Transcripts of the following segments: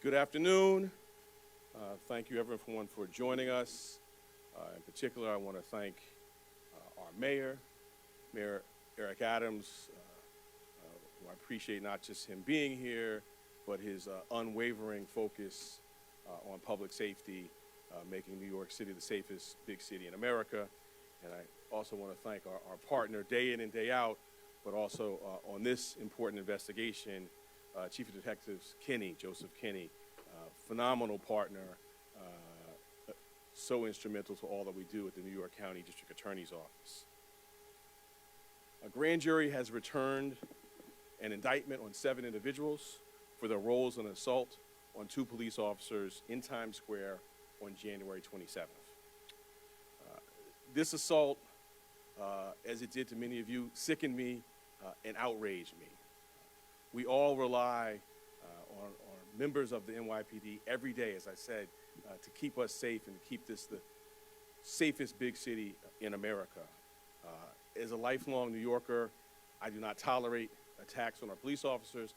Good afternoon. Thank you everyone for joining us. In particular, I want to thank our mayor, Mayor Eric Adams, who I appreciate not just him being here, but his unwavering focus on public safety, making New York City the safest big city in America. And I also want to thank our partner day in and day out, but also on this important investigation, Chief of Detectives Joseph Kinney, phenomenal partner, so instrumental to all that we do at the New York County District Attorney's Office. A grand jury has returned an indictment on 7 individuals for their roles in an assault on 2 police officers in Times Square on January 27th. This assault, as it did to many of you, sickened me and outraged me. We all rely on members of the NYPD every day, as I said, to keep us safe and to keep this the safest big city in America. As a lifelong New Yorker, I do not tolerate attacks on our police officers,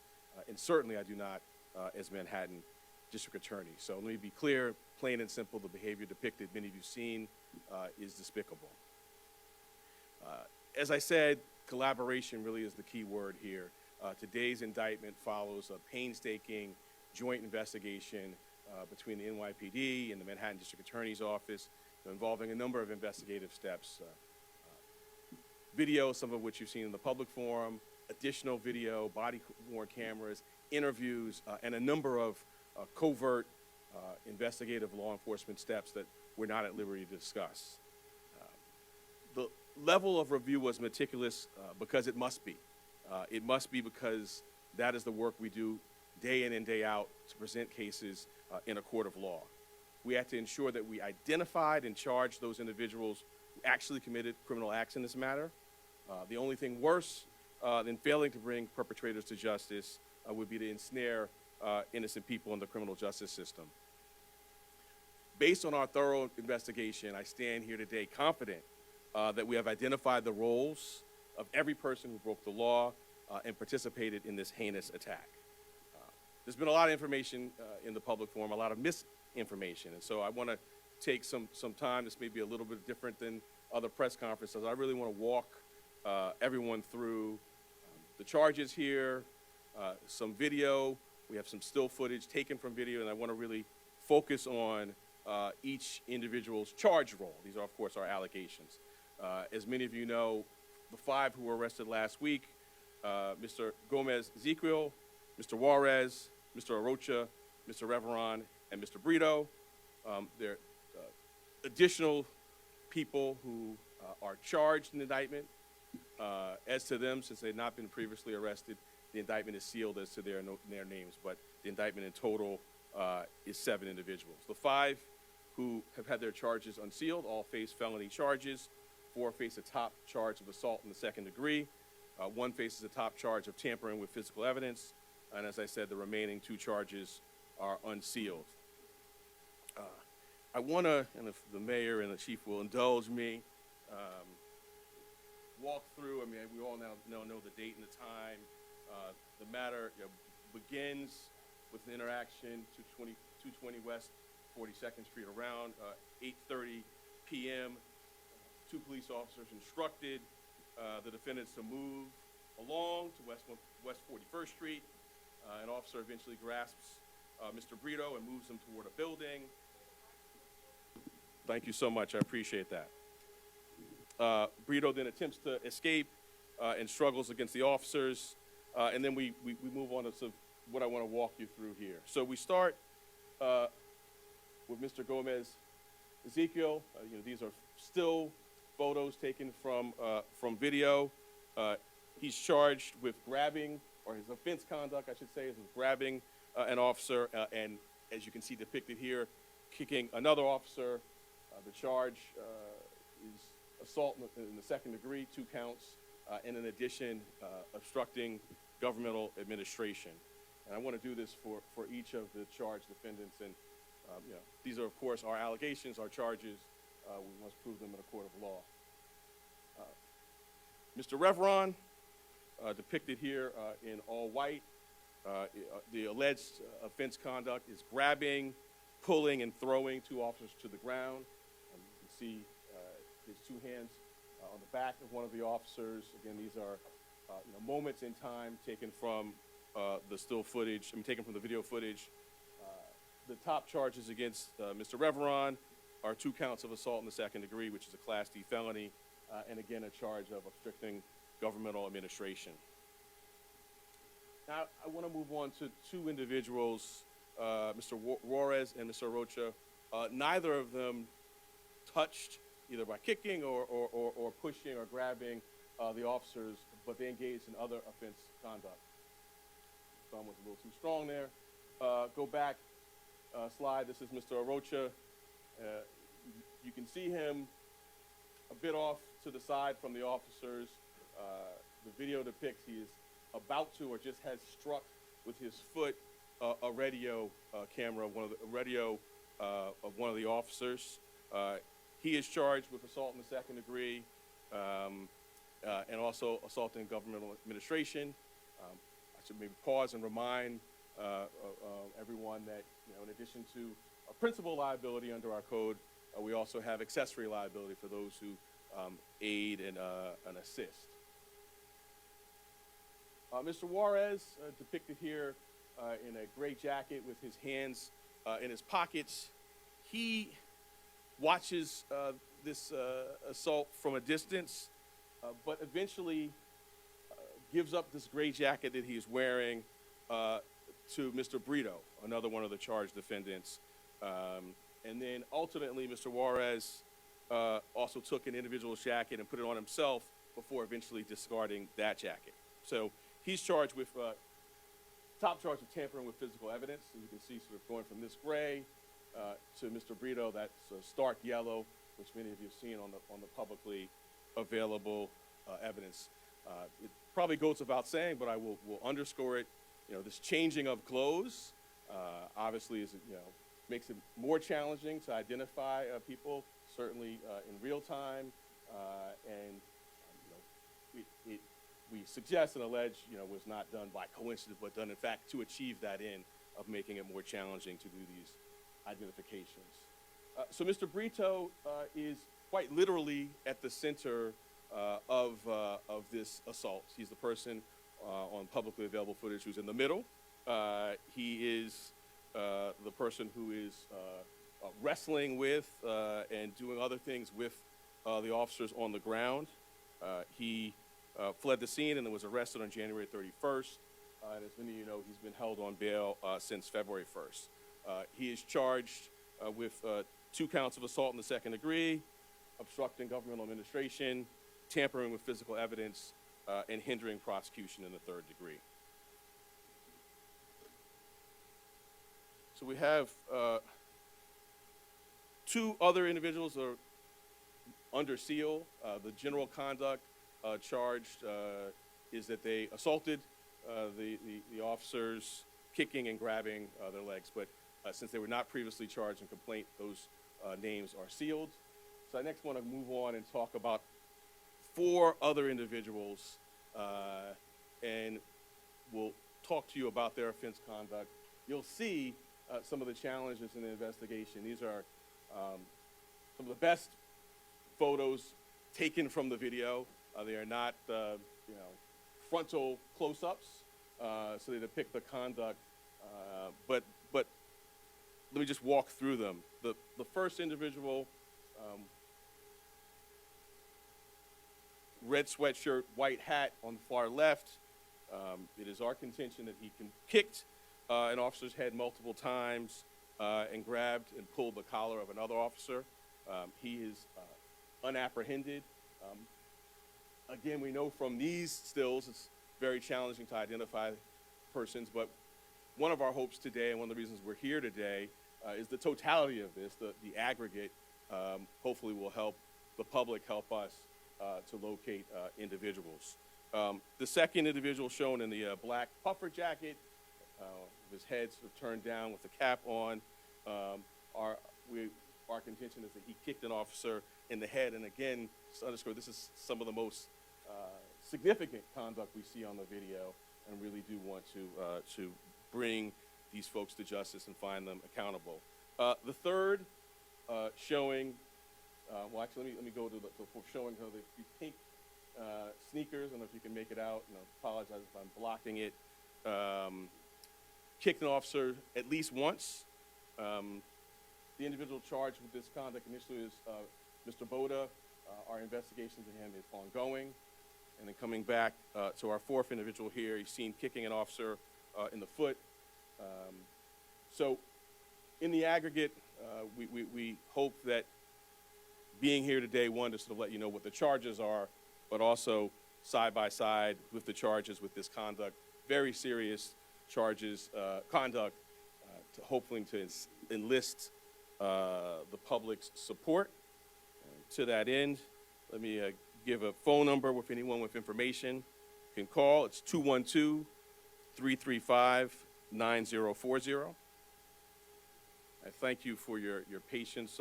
and certainly I do not as Manhattan District Attorney. So let me be clear, plain and simple, the behavior depicted, many of you have seen, is despicable. As I said, collaboration really is the key word here. Today's indictment follows a painstaking joint investigation between the NYPD and the Manhattan District Attorney's Office, involving a number of investigative steps. Video, some of which you've seen in the public forum, additional video, body-worn cameras, interviews, and a number of covert investigative law enforcement steps that we're not at liberty to discuss. The level of review was meticulous because it must be. It must be because that is the work we do day in and day out to present cases in a court of law. We had to ensure that we identified and charged those individuals who actually committed criminal acts in this matter. The only thing worse than failing to bring perpetrators to justice would be to ensnare innocent people in the criminal justice system. Based on our thorough investigation, I stand here today confident that we have identified the roles of every person who broke the law and participated in this heinous attack. There's been a lot of information in the public forum, a lot of misinformation, and so I want to take some time. This may be a little bit different than other press conferences. I really want to walk everyone through the charges here, some video. We have some still footage taken from video, and I want to really focus on each individual's charge role. These are, of course, our allegations. As many of you know, the 5 who were arrested last week, Mr. Gomez Ezekiel, Mr. Juarez, Mr. Arocha, Mr. Reveron, and Mr. Brito. There are additional people who are charged in the indictment. As to them, since they've not been previously arrested, the indictment is sealed as to their names, but the indictment in total is 7 individuals. The 5 who have had their charges unsealed all face felony charges. 4 face a top charge of assault in the 2nd degree. 1 faces a top charge of tampering with physical evidence. And as I said, the remaining 2 charges are unsealed. I want to, and if the mayor and the chief will indulge me, walk through. I mean, we all now know the date and the time. The matter begins with an interaction to 220 West 42nd Street around 8:30 p.m. 2 police officers instructed the defendants to move along to West 41st Street. An officer eventually grasps Mr. Brito and moves him toward a building. Thank you so much. I appreciate that. Brito then attempts to escape and struggles against the officers. And then we move on to what I want to walk you through here. So we start with Mr. Gomez Ezekiel. These are still photos taken from video. He's charged with grabbing, or his offense conduct, I should say, is grabbing an officer, and as you can see depicted here, kicking another officer. The charge is assault in the 2nd degree, 2 counts, and in addition, obstructing governmental administration. And I want to do this for each of the charged defendants, and these are, of course, our allegations, our charges. We must prove them in a court of law. Mr. Reveron, depicted here in all white, The alleged offense conduct is grabbing, pulling, and throwing two officers to the ground. You can see his two hands on the back of one of the officers. Again, these are moments in time taken from the still footage, taken from the video footage. The top charges against Mr. Reveron are 2 counts of assault in the second degree, which is a Class D felony, and again, a charge of obstructing governmental administration. Now, I want to move on to 2 individuals, Mr. Juarez and Mr. Rocha. Neither of them touched, either by kicking or pushing or grabbing the officers, but they engaged in other offense conduct. Thumb was a little too strong there. Go back, slide. This is Mr. Rocha. You can see him a bit off to the side from the officers. The video depicts he is about to or just has struck with his foot a radio camera, radio of one of the officers. He is charged with assault in the second degree and also assaulting governmental administration. I should maybe pause and remind everyone that, in addition to a principal liability under our code, we also have accessory liability for those who aid and assist. Mr. Juarez, depicted here in a gray jacket with his hands in his pockets, he watches this assault from a distance, but eventually gives up this gray jacket that he is wearing to Mr. Brito, another one of the charged defendants. And then ultimately, Mr. Juarez also took an individual's jacket and put it on himself before eventually discarding that jacket. So he's charged with, top charge of tampering with physical evidence. And you can see sort of going from this gray to Mr. Brito, that's stark yellow, which many of you have seen on the publicly available evidence. It probably goes without saying, but I will underscore it. This changing of clothes obviously is, makes it more challenging to identify people, certainly in real time, and we suggest and allege, was not done by coincidence, but done in fact to achieve that end of making it more challenging to do these identifications. So Mr. Brito is quite literally at the center of this assault. He's the person on publicly available footage who's in the middle. He is the person who is wrestling with and doing other things with the officers on the ground. He fled the scene and then was arrested on January 31st. And as many of you know, he's been held on bail since February 1st. He is charged with 2 counts of assault in the second degree, obstructing governmental administration, tampering with physical evidence, and hindering prosecution in the third degree. So we have 2 other individuals are under seal. The general conduct charged is that they assaulted the officers, kicking and grabbing their legs. But since they were not previously charged in complaint, those names are sealed. So I next want to move on and talk about 4 other individuals, and we'll talk to you about their offense conduct. You'll see some of the challenges in the investigation. These are some of the best photos taken from the video. They are not, frontal close-ups, so they depict the conduct. But let me just walk through them. The first individual, red sweatshirt, white hat on the far left. It is our contention that he kicked an officer's head multiple times and grabbed and pulled the collar of another officer. He is unapprehended. Again, we know from these stills it's very challenging to identify persons, but one of our hopes today and one of the reasons we're here today is the totality of this, the aggregate, hopefully will help the public, help us to locate individuals. The second individual shown in the black puffer jacket, his head sort of turned down with the cap on, our contention is that he kicked an officer in the head. And again, just to underscore, this is some of the most significant conduct we see on the video. and really do want to bring these folks to justice and find them accountable. The third showing, well, actually, let me go to the showing of the pink sneakers. I don't know if you can make it out. And I apologize if I'm blocking it. Kicked an officer at least once. The individual charged with this conduct initially is Mr. Boda. Our investigation into him is ongoing. And then coming back to our fourth individual here, he's seen kicking an officer in the foot. So in the aggregate, we hope that being here today, one, to sort of let you know what the charges are, but also side by side with the charges with this conduct, very serious charges, conduct, to hopefully to enlist the public's support. To that end, let me give a phone number with anyone with information can call. It's 212-335-9040. I thank you for your patience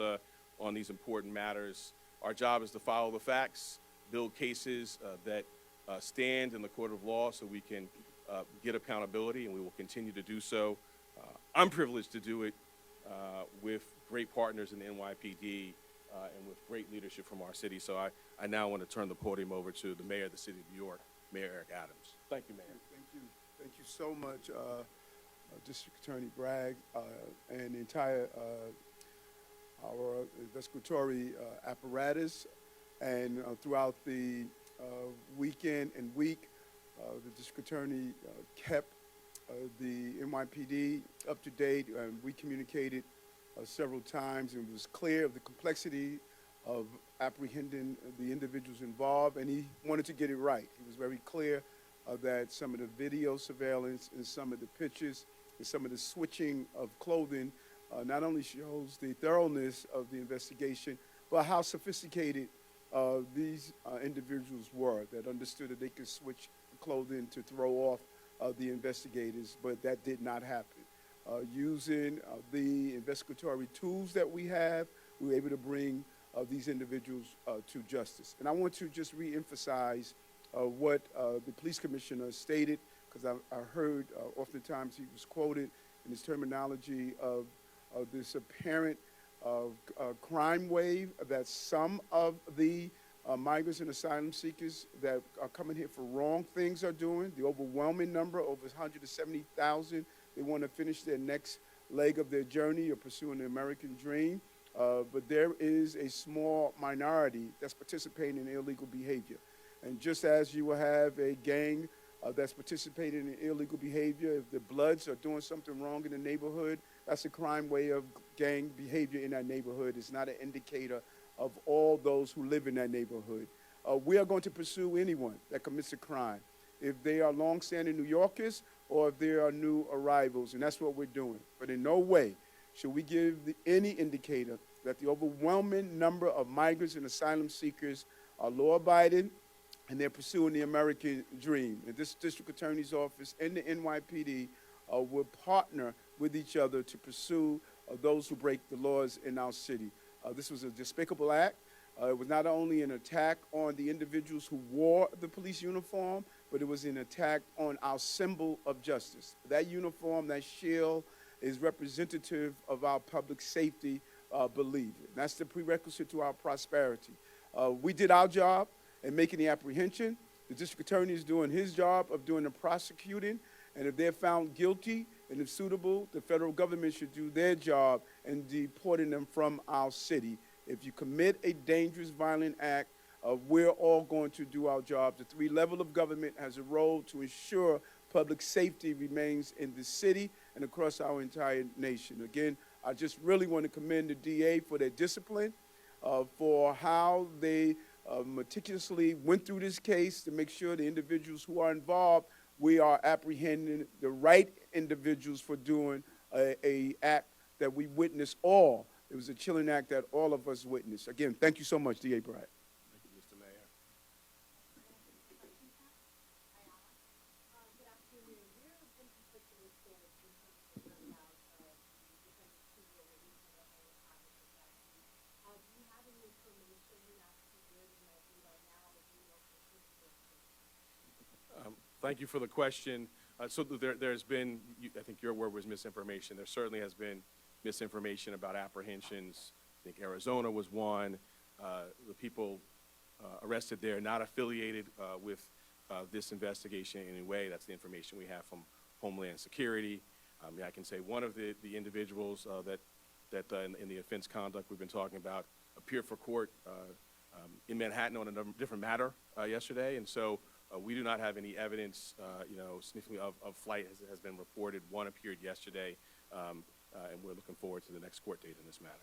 on these important matters. Our job is to follow the facts, build cases that stand in the court of law so we can get accountability, and we will continue to do so. I'm privileged to do it with great partners in the NYPD and with great leadership from our city. So I now want to turn the podium over to the mayor of the city of New York, Mayor Eric Adams. Thank you, Mayor. Thank you. Thank you so much, District Attorney Bragg, and the entire our investigatory apparatus. And throughout the weekend and week, the District Attorney kept the NYPD up to date, and we communicated several times, and it was clear of the complexity of apprehending the individuals involved, and he wanted to get it right. He was very clear that some of the video surveillance and some of the pictures and some of the switching of clothing not only shows the thoroughness of the investigation, but how sophisticated these individuals were, that understood that they could switch clothing to throw off the investigators, but that did not happen. Using the investigatory tools that we have, we were able to bring these individuals to justice. And I want to just re-emphasize what the police commissioner stated, because I heard oftentimes he was quoted in his terminology of this apparent crime wave that some of the migrants and asylum seekers that are coming here for wrong things are doing. The overwhelming number, over 170,000, they want to finish their next leg of their journey of pursuing the American dream. But there is a small minority that's participating in illegal behavior. And just as you will have a gang that's participating in illegal behavior, if the Bloods are doing something wrong in the neighborhood, that's a crime way of gang behavior in that neighborhood. It's not an indicator of all those who live in that neighborhood. We are going to pursue anyone that commits a crime, if they are longstanding New Yorkers or if they are new arrivals, and that's what we're doing. But in no way should we give any indicator that the overwhelming number of migrants and asylum seekers are law-abiding and they're pursuing the American dream. And this district attorney's office and the NYPD will partner with each other to pursue those who break the laws in our city. This was a despicable act. It was not only an attack on the individuals who wore the police uniform, but it was an attack on our symbol of justice. That uniform, that shield, is representative of our public safety belief. That's the prerequisite to our prosperity. We did our job in making the apprehension. The district attorney is doing his job of doing the prosecuting, and if they're found guilty and if suitable, the federal government should do their job in deporting them from our city. If you commit a dangerous, violent act, we're all going to do our job. The three level of government has a role to ensure public safety remains in the city and across our entire nation. Again, I just really want to commend the DA for their discipline, for how they meticulously went through this case to make sure the individuals who are involved, we are apprehending the right individuals for doing a act that we witnessed all. It was a chilling act that all of us witnessed. Again, thank you so much, DA Bragg. Thank you, Mr. Mayor. Thank you for the question. So there's been, I think your word was misinformation. There certainly has been misinformation about apprehensions. I think Arizona was one. The people arrested there not affiliated with this investigation in any way. That's the information we have from Homeland Security. I can say one of the individuals that in the offense conduct we've been talking about appeared for court in Manhattan on a different matter yesterday, and so we do not have any evidence, significantly of flight has been reported. One appeared yesterday, and we're looking forward to the next court date in this matter.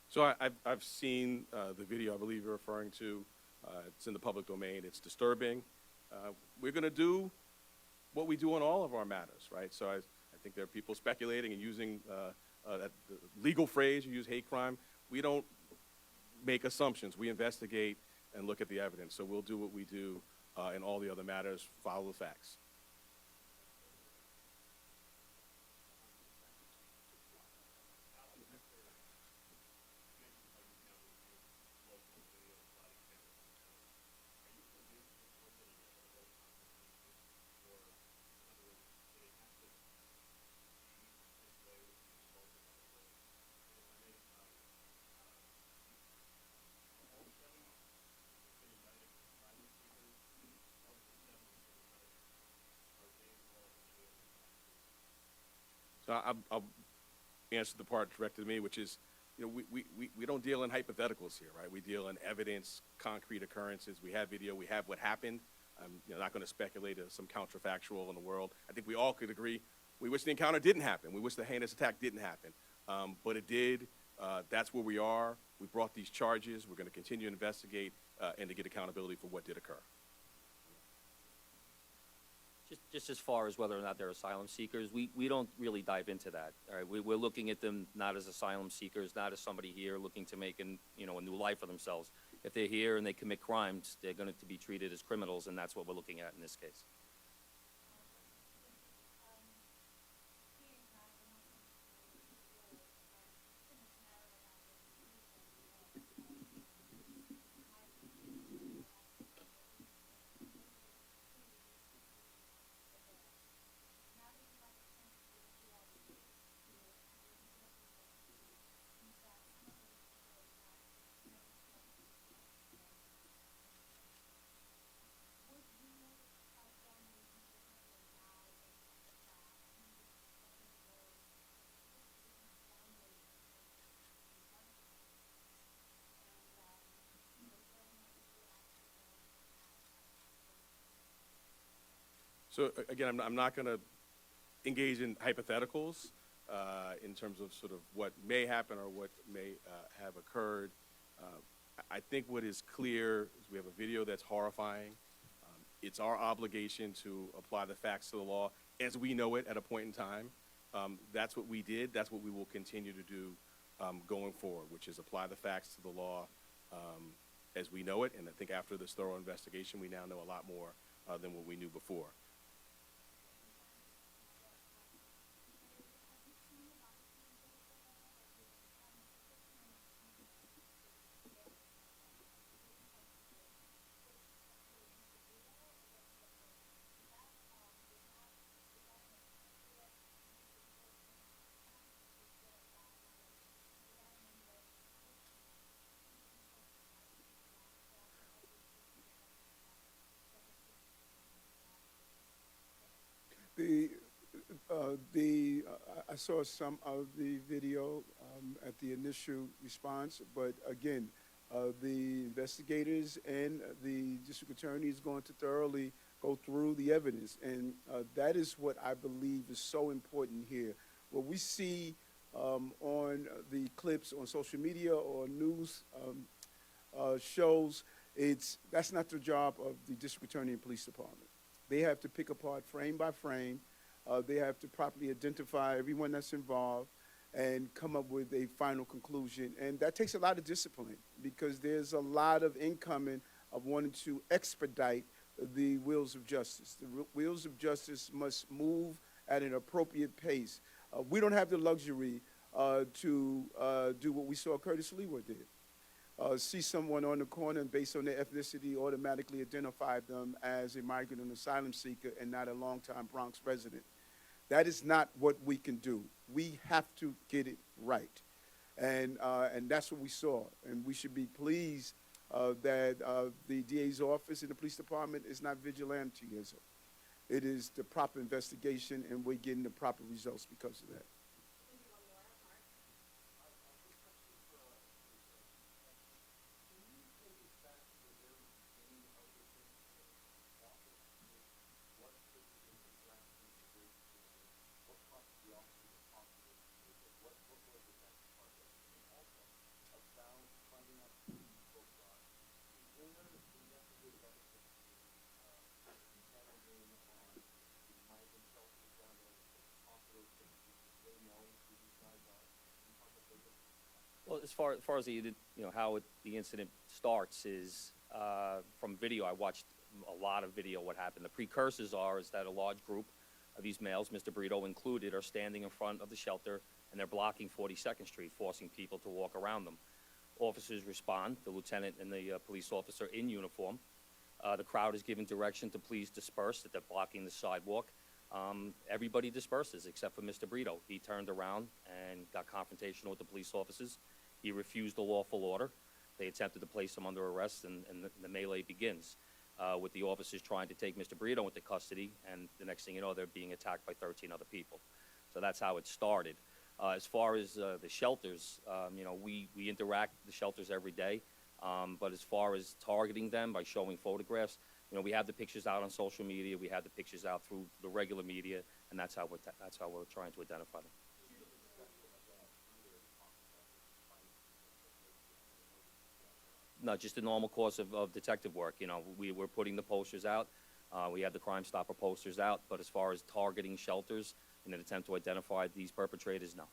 So I've seen the video I believe you're referring to. It's in the public domain. It's disturbing. We're going to do what we do on all of our matters, right? So I think there are people speculating and using that legal phrase, you use hate crime. We don't make assumptions. We investigate and look at the evidence. So we'll do what we do in all the other matters, follow the facts. So I'll answer the part directed to me, which is, we don't deal in hypotheticals here, right? We deal in evidence, concrete occurrences. We have video. We have what happened. I'm not going to speculate as some counterfactual in the world. I think we all could agree. We wish the encounter didn't happen. We wish the heinous attack didn't happen. But it did. That's where we are. We brought these charges. We're going to continue to investigate and to get accountability for what did occur. Just as far as whether or not they're asylum seekers, we don't really dive into that. All right, we're looking at them not as asylum seekers, not as somebody here looking to make a new life for themselves. If they're here and they commit crimes, they're going to be treated as criminals, and that's what we're looking at in this case. So again, I'm not going to engage in hypotheticals in terms of sort of what may happen or what may have occurred. I think what is clear is we have a video that's horrifying. It's our obligation to apply the facts to the law as we know it at a point in time. That's what we did. That's what we will continue to do going forward, which is apply the facts to the law as we know it. And I think after this thorough investigation, we now know a lot more than what we knew before. I saw some of the video at the initial response, but again, the investigators and the district attorney is going to thoroughly go through the evidence, and that is what I believe is so important here. What we see on the clips on social media or news shows, that's not the job of the district attorney and police department. They have to pick apart frame by frame. They have to properly identify everyone that's involved. and come up with a final conclusion. And that takes a lot of discipline because there's a lot of incoming of wanting to expedite the wheels of justice. The wheels of justice must move at an appropriate pace. We don't have the luxury to do what we saw Curtis Lewa did. See someone on the corner and based on their ethnicity automatically identify them as a migrant and asylum seeker and not a longtime Bronx resident. That is not what we can do. We have to get it right. And that's what we saw. And we should be pleased that the DA's office and the police department is not vigilantism. It is the proper investigation, and we're getting the proper results because of that. Well, as far as the the incident starts is from video. I watched a lot of video. What happened? The precursors is that a large group of these males, Mr. Brito included, are standing in front of the shelter and they're blocking 42nd Street, forcing people to walk around them. Officers respond. The lieutenant and the police officer in uniform. The crowd is given direction to please disperse. That they're blocking the sidewalk. Everybody disperses except for Mr. Brito. He turned around and got confrontational with the police officers. He refused the lawful order. They attempted to place him under arrest, and the melee begins with the officers trying to take Mr. Brito into custody, and the next thing you know, they're being attacked by 13 other people. So that's how it started. As far as the shelters, we interact with the shelters every day, but as far as targeting them by showing photographs, we have the pictures out on social media, we have the pictures out through the regular media, and that's how we're trying to identify them. No, just the normal course of detective work. We're putting the posters out. We have the Crime Stopper posters out, but as far as targeting shelters in an attempt to identify these perpetrators, no.